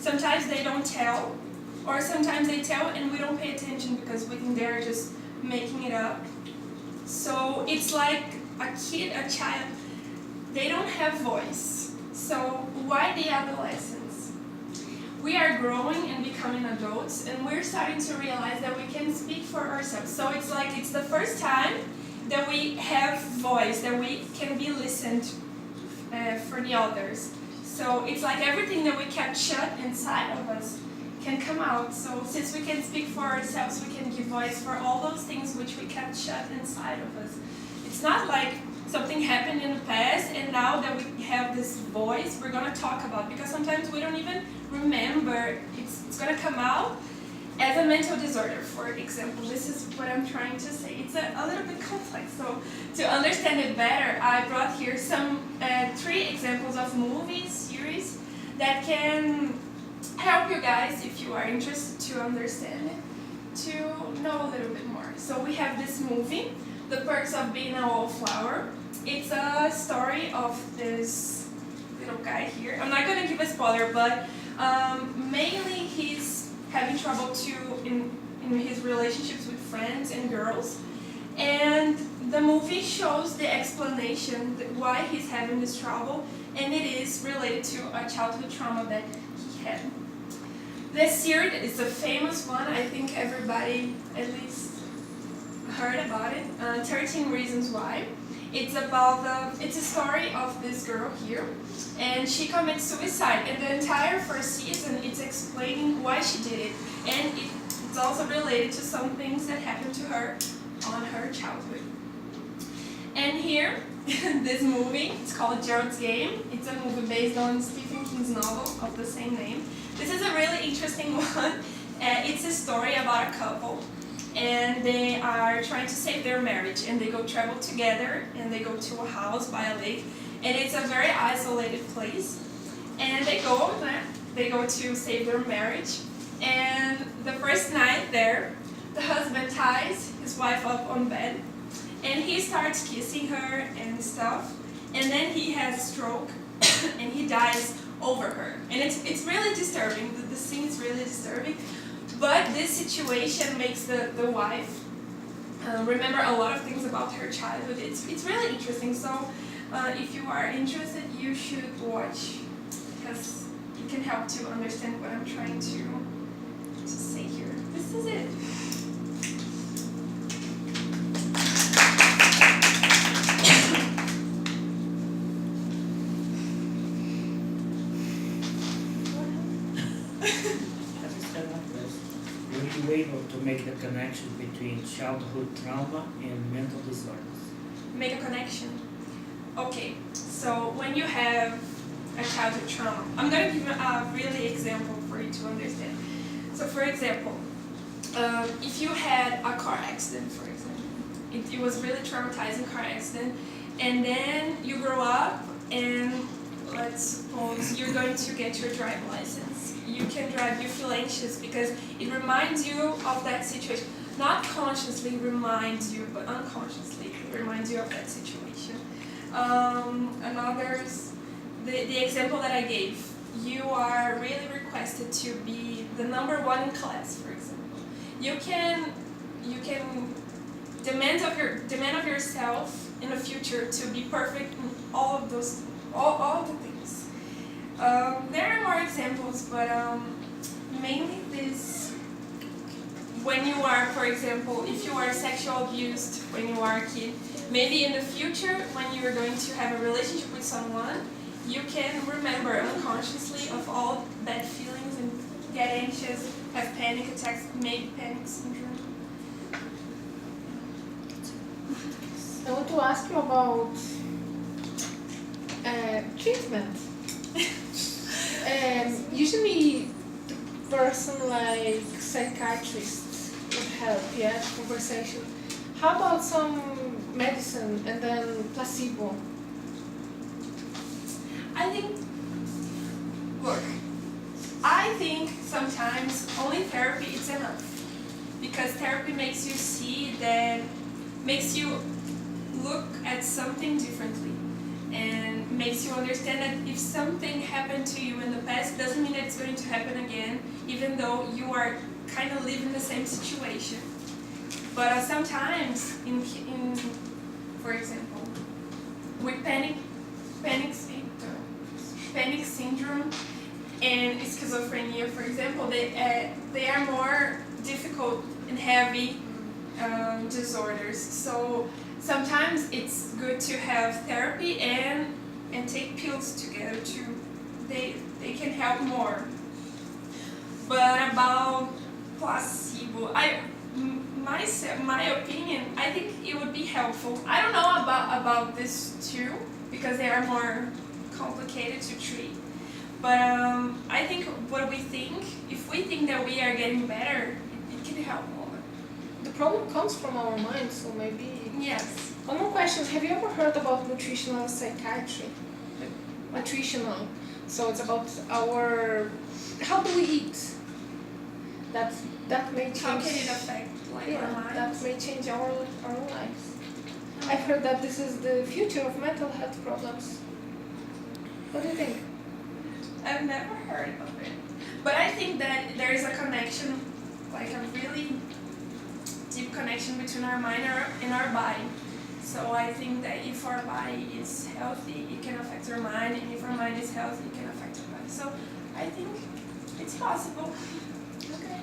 Sometimes they don't tell, or sometimes they tell and we don't pay attention because we think they're just making it up. So it's like a kid, a child, they don't have voice. So why the adolescence? We are growing and becoming adults, and we're starting to realize that we can speak for ourselves. So it's like it's the first time that we have voice, that we can be listened for the others. So it's like everything that we kept shut inside of us can come out. So since we can speak for ourselves, we can give voice for all those things which we kept shut inside of us. It's not like something happened in the past and now that we have this voice we're going to talk about, because sometimes we don't even remember. It's going to come out as a mental disorder, for example. This is what I'm trying to say. It's a little bit complex, so to understand it better, I brought here some 3 examples of movies, series, that can help you guys, if you are interested to understand it, to know a little bit more. So we have this movie, The Perks of Being a Wallflower. It's a story of this little guy here. I'm not going to give a spoiler, but mainly he's having trouble in his relationships with friends and girls. And the movie shows the explanation why he's having this trouble, and it is related to a childhood trauma that he had. This series is a famous one. I think everybody at least heard about it. 13 Reasons Why. It's about it's a story of this girl here, and she commits suicide. And the entire first season, it's explaining why she did it, and it's also related to some things that happened to her on her childhood. And here, this movie, it's called Gerald's Game. It's a movie based on Stephen King's novel of the same name. This is a really interesting one. It's a story about a couple, and they are trying to save their marriage, and they go travel together, and they go to a house by a lake, and it's a very isolated place, and they go to save their marriage. And the first night there, the husband ties his wife up on bed, and he starts kissing her and stuff, and then he has a stroke and he dies over her. And it's really disturbing. The scene is really disturbing. But this situation makes the wife remember a lot of things about her childhood. It's really interesting. So if you are interested, you should watch, because it can help to understand what I'm trying to say here. This is it. Were you able to make the connection between childhood trauma and mental disorders? Make a connection. Okay, so when you have a childhood trauma, I'm going to give you a really example for you to understand. So for example, if you had a car accident, for example, it was really traumatizing car accident, and then you grow up and let's suppose you're going to get your driving license. You can drive, you feel anxious because it reminds you of that situation. Not consciously reminds you, but unconsciously it reminds you of that situation. The example that I gave, you are really requested to be the #1 in class, for example. You can demand of yourself in the future to be perfect in all of those, all the things. There are more examples, but mainly this. When you are, for example, if you are sexually abused when you are a kid, maybe in the future when you are going to have a relationship with someone, you can remember unconsciously of all bad feelings and get anxious, have panic attacks, maybe panic syndrome. I want to ask you about treatment. Usually the person like psychiatrist would help, yeah, conversation. How about some medicine and then placebo? I think sometimes only therapy is enough, because therapy makes you see that, makes you look at something differently, and makes you understand that if something happened to you in the past, it doesn't mean that it's going to happen again, even though you are kind of living the same situation. But sometimes, for example, with panic syndrome and schizophrenia, for example, they are more difficult and heavy disorders. So sometimes it's good to have therapy and take pills together too. They can help more. But about placebo, my opinion, I think it would be helpful. I don't know about this too, because they are more complicated to treat. But I think if we think that we are getting better, it can help more. The problem comes from our mind, so maybe. Yes. One more question: have you ever heard about nutritional psychiatry? Nutritional. So it's about how do we eat? That may change. How can it affect our minds? That may change our lives. I've heard that this is the future of mental health problems. What do you think? I've never heard of it. But I think that there is a connection, like a really deep connection between our mind and our body. So I think that if our body is healthy, it can affect our mind, and if our mind is healthy, it can affect our body. So I think it's possible. Okay.